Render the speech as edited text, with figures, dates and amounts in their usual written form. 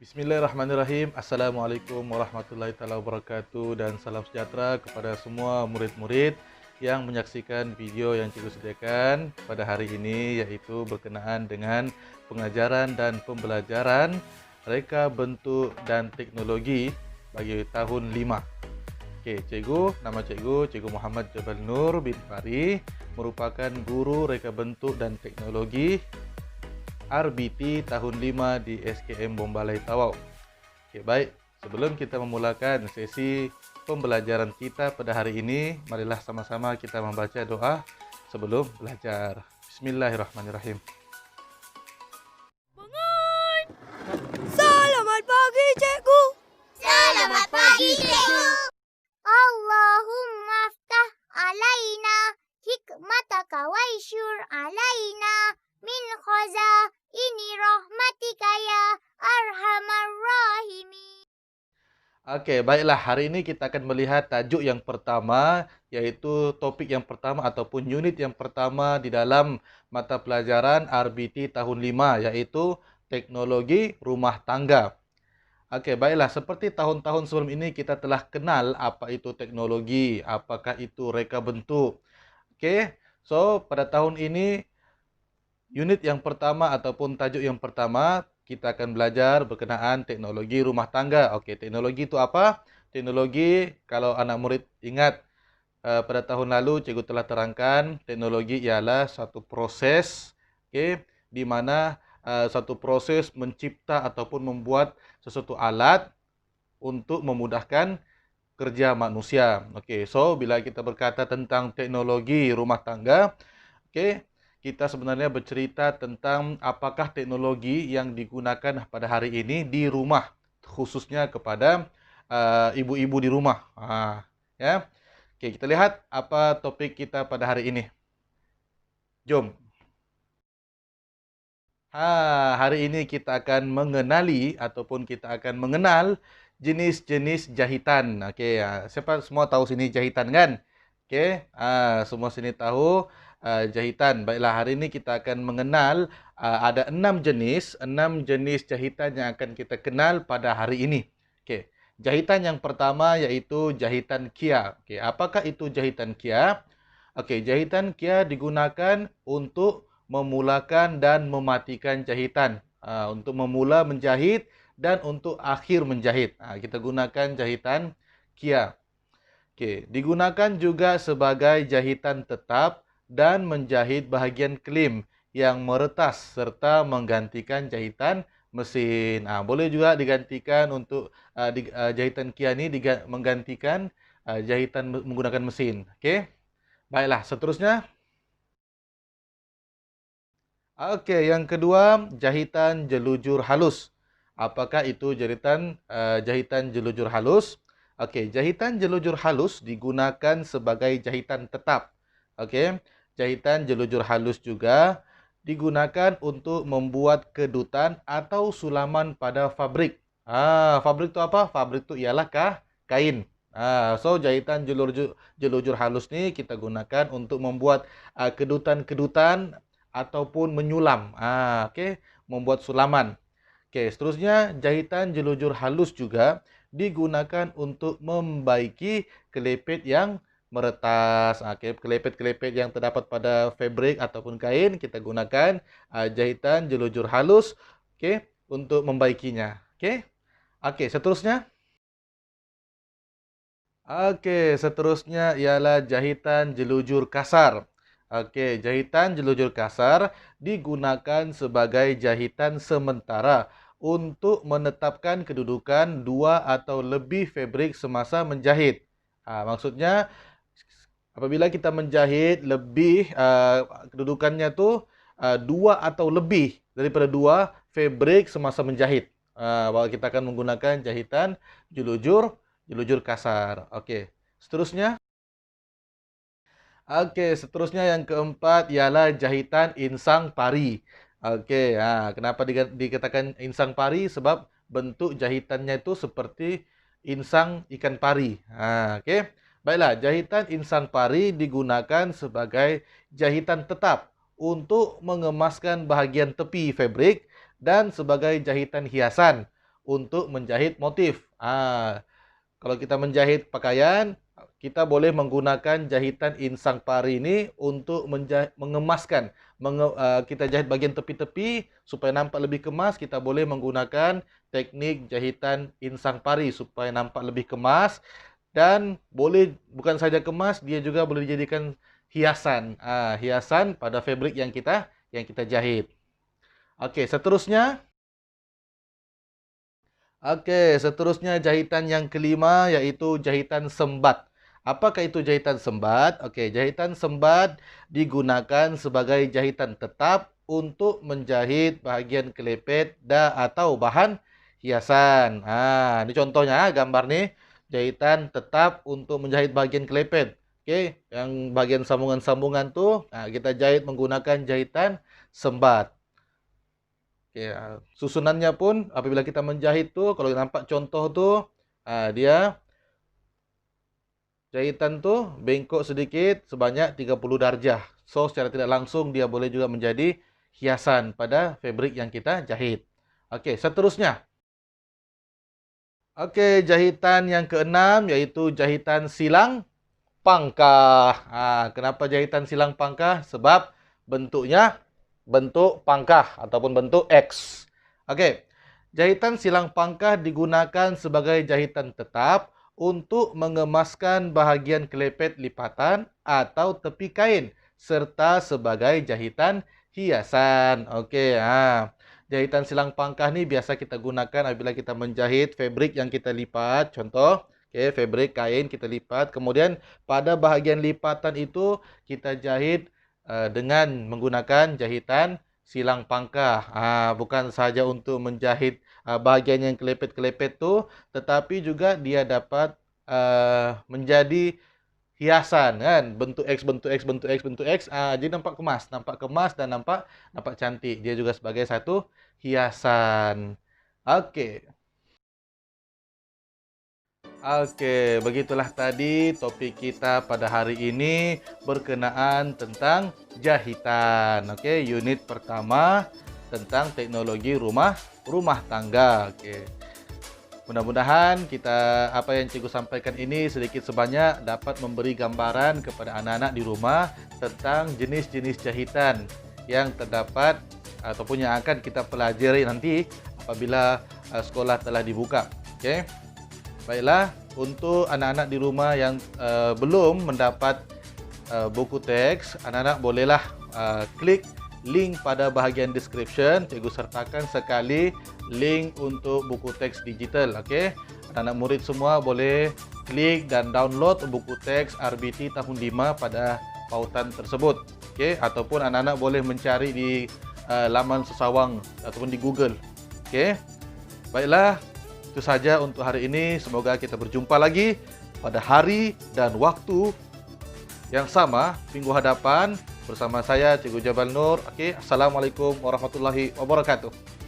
Bismillahirrahmanirrahim. Assalamualaikum warahmatullahi taala wabarakatuh dan salam sejahtera kepada semua murid-murid yang menyaksikan video yang cikgu sediakan pada hari ini, yaitu berkenaan dengan pengajaran dan pembelajaran reka bentuk dan teknologi bagi tahun 5. Okey, nama cikgu Muhammad Jabal Nur bin Fari, merupakan guru reka bentuk dan teknologi RBT tahun 5 di SKM Bombalai Tawau. Okey, baik. Sebelum kita memulakan sesi pembelajaran kita pada hari ini, marilah sama-sama kita membaca doa sebelum belajar. Bismillahirrahmanirrahim. Bangun! Selamat pagi, cikgu. Selamat pagi, cikgu. Allahumma aftah alaina hikmataka waishur alaina min khazaini rahmatika ya arhamar rahimin. Okey, baiklah. Hari ini kita akan melihat tajuk yang pertama, iaitu topik yang pertama ataupun unit yang pertama di dalam mata pelajaran RBT tahun 5, iaitu teknologi rumah tangga. Okey, baiklah. Seperti tahun-tahun sebelum ini kita telah kenal apa itu teknologi, apakah itu reka bentuk. Okey, so pada tahun ini unit yang pertama ataupun tajuk yang pertama, kita akan belajar berkenaan teknologi rumah tangga. Okey, teknologi itu apa? Teknologi, kalau anak murid ingat, pada tahun lalu cikgu telah terangkan, teknologi ialah satu proses, di mana satu proses mencipta ataupun membuat sesuatu alat untuk memudahkan kerja manusia. Okey, so bila kita berkata tentang teknologi rumah tangga, kita sebenarnya bercerita tentang apakah teknologi yang digunakan pada hari ini di rumah, khususnya kepada ibu-ibu di rumah. Ya. Okey, kita lihat apa topik kita pada hari ini. Jom. Hari ini kita akan mengenali ataupun kita akan mengenal jenis-jenis jahitan. Okey, siapa semua tahu sini jahitan kan? Okey, semua sini tahu jahitan. Baiklah, hari ini kita akan mengenal ada 6 jenis jahitan yang akan kita kenal pada hari ini. Okey, jahitan yang pertama iaitu jahitan Kia. Okey, apakah itu jahitan Kia? Okey, jahitan Kia digunakan untuk memulakan dan mematikan jahitan. Untuk memula menjahit dan untuk akhir menjahit. Kita gunakan jahitan Kia. Okey, digunakan juga sebagai jahitan tetap dan menjahit bahagian klim yang meretas serta menggantikan jahitan mesin. Boleh juga digantikan untuk jahitan Kia ni menggantikan jahitan menggunakan mesin. Okey. Baiklah, seterusnya. Okey, yang kedua, jahitan jelujur halus. Apakah itu jahitan jelujur halus? Okey, jahitan jelujur halus digunakan sebagai jahitan tetap. Okey, jahitan jelujur halus juga digunakan untuk membuat kedutan atau sulaman pada fabrik. Fabrik itu apa? Fabrik itu ialah kain. So jahitan jelujur halus ni kita gunakan untuk membuat kedutan-kedutan ataupun menyulam. Okey, membuat sulaman. Okey, seterusnya jahitan jelujur halus juga digunakan untuk membaiki kelepet yang meretas. Kelepet-kelepet yang terdapat pada fabrik ataupun kain, kita gunakan jahitan jelujur halus, untuk membaikinya. Okey, seterusnya. Okey, seterusnya ialah jahitan jelujur kasar. Okey, jahitan jelujur kasar digunakan sebagai jahitan sementara untuk menetapkan kedudukan dua atau lebih fabrik semasa menjahit. Maksudnya, apabila kita menjahit lebih, kedudukannya tu dua atau lebih daripada dua fabrik semasa menjahit. Kita akan menggunakan jahitan jelujur kasar. Okey, seterusnya. Okey, seterusnya yang keempat ialah jahitan insang pari. Okey, kenapa dikatakan insang pari? Sebab bentuk jahitannya itu seperti insang ikan pari. Okey. Baiklah, jahitan insang pari digunakan sebagai jahitan tetap untuk mengemaskan bahagian tepi fabrik dan sebagai jahitan hiasan untuk menjahit motif. Kalau kita menjahit pakaian, kita boleh menggunakan jahitan insang pari ini untuk mengemaskan. Kita jahit bagian tepi-tepi supaya nampak lebih kemas. Kita boleh menggunakan teknik jahitan insang pari supaya nampak lebih kemas. Dan boleh bukan saja kemas, dia juga boleh dijadikan hiasan. Hiasan pada fabric yang kita jahit. Okey, seterusnya. Seterusnya jahitan yang kelima iaitu jahitan sembat. Apakah itu jahitan sembat? Jahitan sembat digunakan sebagai jahitan tetap untuk menjahit bahagian kelepet atau bahan hiasan. Ini contohnya gambar nih, jahitan tetap untuk menjahit bahagian kelepet. Yang bahagian sambungan-sambungan tuh kita jahit menggunakan jahitan sembat. Susunannya pun apabila kita menjahit tuh, kalau nampak contoh tuh, dia jahitan tuh bengkok sedikit sebanyak 30 darjah. So, secara tidak langsung dia boleh juga menjadi hiasan pada fabric yang kita jahit. Seterusnya. Jahitan yang keenam iaitu jahitan silang pangkah. Kenapa jahitan silang pangkah? Sebab bentuknya bentuk pangkah ataupun bentuk X. Jahitan silang pangkah digunakan sebagai jahitan tetap untuk mengemaskan bahagian kelepet lipatan atau tepi kain serta sebagai jahitan hiasan. Jahitan silang pangkah ni biasa kita gunakan apabila kita menjahit fabric yang kita lipat. Contoh, fabric kain kita lipat. Kemudian pada bahagian lipatan itu kita jahit dengan menggunakan jahitan silang pangkah. Bukan sahaja untuk menjahit bahagian yang kelepet-kelepet tu, tetapi juga dia dapat menjadi hiasan kan, bentuk X, bentuk X, bentuk X, bentuk X. Jadi nampak kemas dan nampak cantik. Dia juga sebagai satu hiasan. Begitulah tadi topik kita pada hari ini berkenaan tentang jahitan. Unit pertama tentang teknologi rumah tangga. Mudah-mudahan apa yang cikgu sampaikan ini sedikit sebanyak dapat memberi gambaran kepada anak-anak di rumah tentang jenis-jenis jahitan yang terdapat ataupun yang akan kita pelajari nanti apabila sekolah telah dibuka. Baiklah, untuk anak-anak di rumah yang belum mendapat buku teks, anak-anak bolehlah klik link pada bahagian description. Cikgu sertakan sekali link untuk buku teks digital. Anak-anak murid semua boleh klik dan download buku teks RBT tahun 5 pada pautan tersebut. Ataupun anak-anak boleh mencari di laman sesawang ataupun di Google. Baiklah, itu saja untuk hari ini. Semoga kita berjumpa lagi pada hari dan waktu yang sama minggu hadapan bersama saya Cikgu Jabal Nur. Assalamualaikum warahmatullahi wabarakatuh.